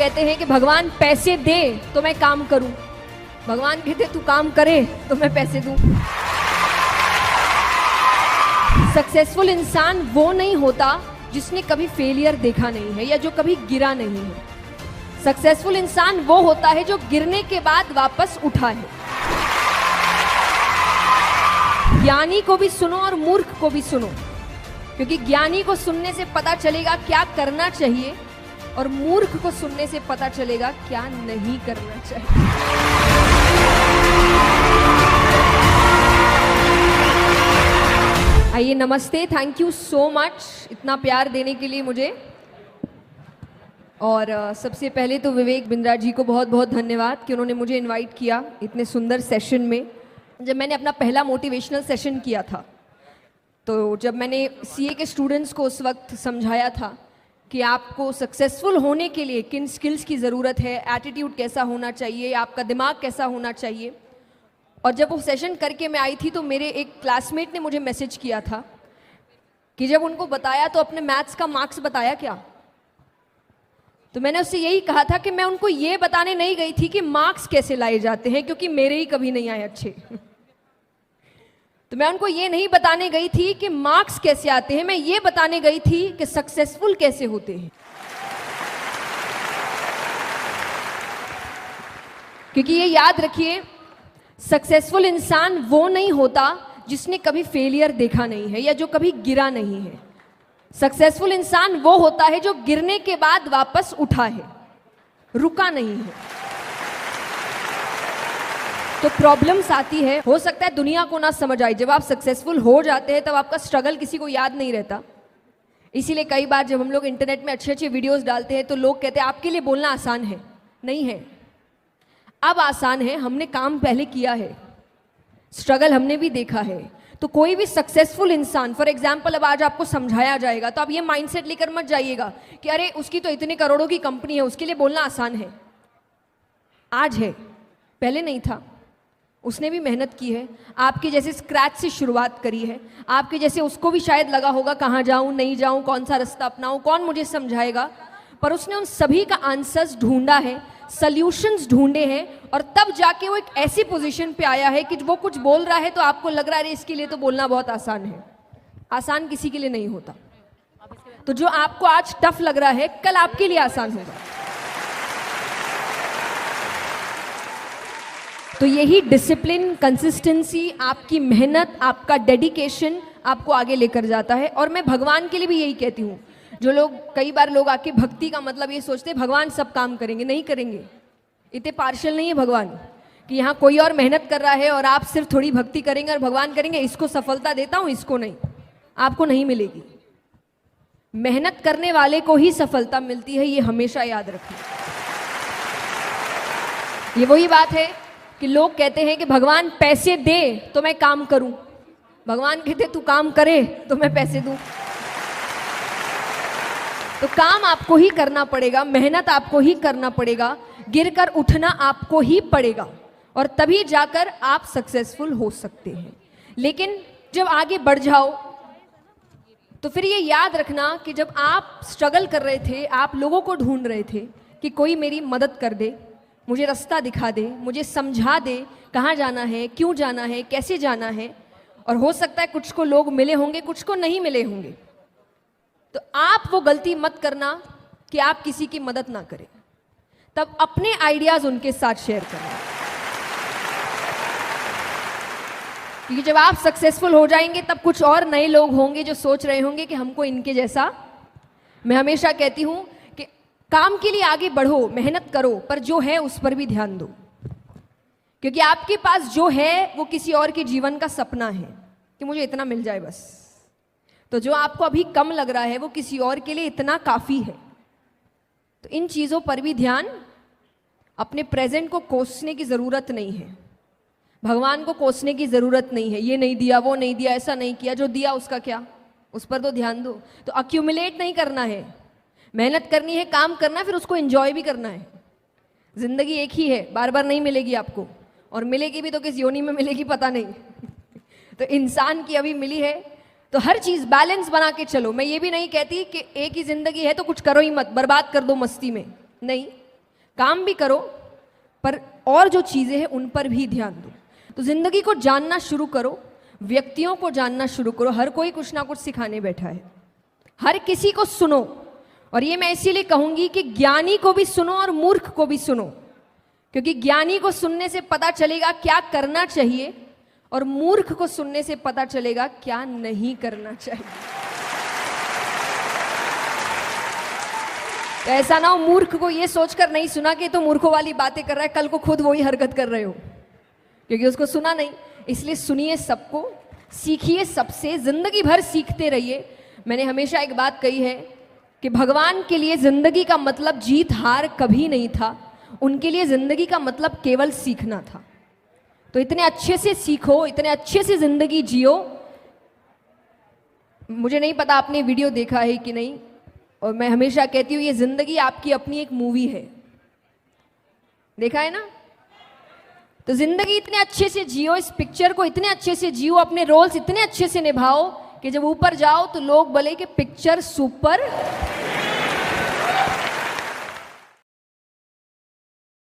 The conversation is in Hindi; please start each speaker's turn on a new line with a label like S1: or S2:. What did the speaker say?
S1: कहते हैं कि भगवान पैसे दे तो मैं काम करूं, भगवान कहते तू काम करे तो मैं पैसे दूं। सक्सेसफुल इंसान वो नहीं होता जिसने कभी फेलियर देखा नहीं है या जो कभी गिरा नहीं है। सक्सेसफुल इंसान वो होता है जो गिरने के बाद वापस उठा है। ज्ञानी को भी सुनो और मूर्ख को भी सुनो, क्योंकि ज्ञानी को सुनने से पता चलेगा क्या करना चाहिए और मूर्ख को सुनने से पता चलेगा क्या नहीं करना चाहिए। आइए, नमस्ते, थैंक यू सो मच इतना प्यार देने के लिए मुझे। और सबसे पहले तो विवेक बिंद्रा जी को बहुत बहुत धन्यवाद कि उन्होंने मुझे इनवाइट किया इतने सुंदर सेशन में। जब मैंने अपना पहला मोटिवेशनल सेशन किया था, तो जब मैंने सीए के स्टूडेंट्स को उस वक्त समझाया था कि आपको सक्सेसफुल होने के लिए किन स्किल्स की ज़रूरत है, एटीट्यूड कैसा होना चाहिए, आपका दिमाग कैसा होना चाहिए, और जब वो सेशन करके मैं आई थी तो मेरे एक क्लासमेट ने मुझे मैसेज किया था कि जब उनको बताया तो अपने मैथ्स का मार्क्स बताया क्या। तो मैंने उससे यही कहा था कि मैं उनको ये बताने नहीं गई थी कि मार्क्स कैसे लाए जाते हैं, क्योंकि मेरे ही कभी नहीं आए अच्छे। तो मैं उनको ये नहीं बताने गई थी कि मार्क्स कैसे आते हैं, मैं ये बताने गई थी कि सक्सेसफुल कैसे होते हैं। क्योंकि ये याद रखिए, सक्सेसफुल इंसान वो नहीं होता जिसने कभी फेलियर देखा नहीं है या जो कभी गिरा नहीं है। सक्सेसफुल इंसान वो होता है जो गिरने के बाद वापस उठा है, रुका नहीं है। तो प्रॉब्लम्स आती है, हो सकता है दुनिया को ना समझ आए। जब आप सक्सेसफुल हो जाते हैं तब आपका स्ट्रगल किसी को याद नहीं रहता। इसीलिए कई बार जब हम लोग इंटरनेट में अच्छे अच्छे वीडियोस डालते हैं तो लोग कहते हैं आपके लिए बोलना आसान है। नहीं है, अब आसान है, हमने काम पहले किया है, स्ट्रगल हमने भी देखा है। तो कोई भी सक्सेसफुल इंसान, फॉर एग्जाम्पल अब आज आपको समझाया जाएगा तो आप ये माइंडसेट लेकर मत जाइएगा कि अरे उसकी तो इतने करोड़ों की कंपनी है, उसके लिए बोलना आसान है। आज है, पहले नहीं था। उसने भी मेहनत की है, आपके जैसे स्क्रैच से शुरुआत करी है। आपके जैसे उसको भी शायद लगा होगा कहाँ जाऊँ, नहीं जाऊँ, कौन सा रास्ता अपनाऊँ, कौन मुझे समझाएगा। पर उसने उन सभी का आंसर्स ढूंढा है, सॉल्यूशंस ढूंढे हैं, और तब जाके वो एक ऐसी पोजीशन पे आया है कि वो कुछ बोल रहा है तो आपको लग रहा है इसके लिए तो बोलना बहुत आसान है। आसान किसी के लिए नहीं होता। तो जो आपको आज टफ लग रहा है कल आपके लिए आसान होगा। तो यही डिसिप्लिन, कंसिस्टेंसी, आपकी मेहनत, आपका डेडिकेशन आपको आगे लेकर जाता है। और मैं भगवान के लिए भी यही कहती हूँ। जो लोग, कई बार लोग आके भक्ति का मतलब ये सोचते हैं भगवान सब काम करेंगे, नहीं करेंगे। इतने पार्शियल नहीं है भगवान कि यहाँ कोई और मेहनत कर रहा है और आप सिर्फ थोड़ी भक्ति करेंगे और भगवान करेंगे इसको सफलता देता हूँ, इसको नहीं, आपको नहीं मिलेगी। मेहनत करने वाले को ही सफलता मिलती है, ये हमेशा याद रखिए। ये वही बात है कि लोग कहते हैं कि भगवान पैसे दे तो मैं काम करूं, भगवान कहते तू काम करे तो मैं पैसे दूं। तो काम आपको ही करना पड़ेगा, मेहनत आपको ही करना पड़ेगा, गिरकर उठना आपको ही पड़ेगा, और तभी जाकर आप सक्सेसफुल हो सकते हैं। लेकिन जब आगे बढ़ जाओ तो फिर ये याद रखना कि जब आप स्ट्रगल कर रहे थे, आप लोगों को ढूंढ रहे थे कि कोई मेरी मदद कर दे, मुझे रास्ता दिखा दे, मुझे समझा दे कहाँ जाना है, क्यों जाना है, कैसे जाना है। और हो सकता है कुछ को लोग मिले होंगे, कुछ को नहीं मिले होंगे। तो आप वो गलती मत करना कि आप किसी की मदद ना करें, तब अपने आइडियाज उनके साथ शेयर करें। क्योंकि जब आप सक्सेसफुल हो जाएंगे तब कुछ और नए लोग होंगे जो सोच रहे होंगे कि हमको इनके जैसा। मैं हमेशा कहती हूं कि काम के लिए आगे बढ़ो, मेहनत करो, पर जो है उस पर भी ध्यान दो। क्योंकि आपके पास जो है वो किसी और के जीवन का सपना है कि मुझे इतना मिल जाए बस। तो जो आपको अभी कम लग रहा है वो किसी और के लिए इतना काफ़ी है। तो इन चीज़ों पर भी ध्यान, अपने प्रेजेंट को कोसने की ज़रूरत नहीं है, भगवान को कोसने की ज़रूरत नहीं है। ये नहीं दिया, वो नहीं दिया, ऐसा नहीं किया, जो दिया उसका क्या, उस पर तो ध्यान दो। तो अक्यूमुलेट नहीं करना है, मेहनत करनी है, काम करना है, फिर उसको एंजॉय भी करना है। ज़िंदगी एक ही है, बार बार नहीं मिलेगी आपको, और मिलेगी भी तो किस योनि में मिलेगी पता नहीं। तो इंसान की अभी मिली है, तो हर चीज़ बैलेंस बना के चलो। मैं ये भी नहीं कहती कि एक ही ज़िंदगी है तो कुछ करो ही मत, बर्बाद कर दो मस्ती में, नहीं। काम भी करो पर और जो चीज़ें हैं उन पर भी ध्यान दो। तो ज़िंदगी को जानना शुरू करो, व्यक्तियों को जानना शुरू करो। हर कोई कुछ ना कुछ सिखाने बैठा है, हर किसी को सुनो। और ये मैं इसीलिए कहूँगी कि ज्ञानी को भी सुनो और मूर्ख को भी सुनो, क्योंकि ज्ञानी को सुनने से पता चलेगा क्या करना चाहिए और मूर्ख को सुनने से पता चलेगा क्या नहीं करना चाहिए। तो ऐसा ना हो मूर्ख को ये सोचकर नहीं सुना कि तो मूर्खों वाली बातें कर रहा है, कल को खुद वही हरकत कर रहे हो, क्योंकि उसको सुना नहीं। इसलिए सुनिए सबको, सीखिए सबसे, जिंदगी भर सीखते रहिए। मैंने हमेशा एक बात कही है कि भगवान के लिए जिंदगी का मतलब जीत हार कभी नहीं था, उनके लिए जिंदगी का मतलब केवल सीखना था। तो इतने अच्छे से सीखो, इतने अच्छे से जिंदगी जियो। मुझे नहीं पता आपने वीडियो देखा है कि नहीं, और मैं हमेशा कहती हूँ ये जिंदगी आपकी अपनी एक मूवी है, देखा है ना? तो जिंदगी इतने अच्छे से जियो, इस पिक्चर को इतने अच्छे से जियो, अपने रोल्स इतने अच्छे से निभाओ कि जब ऊपर जाओ तो लोग बोले कि पिक्चर सुपर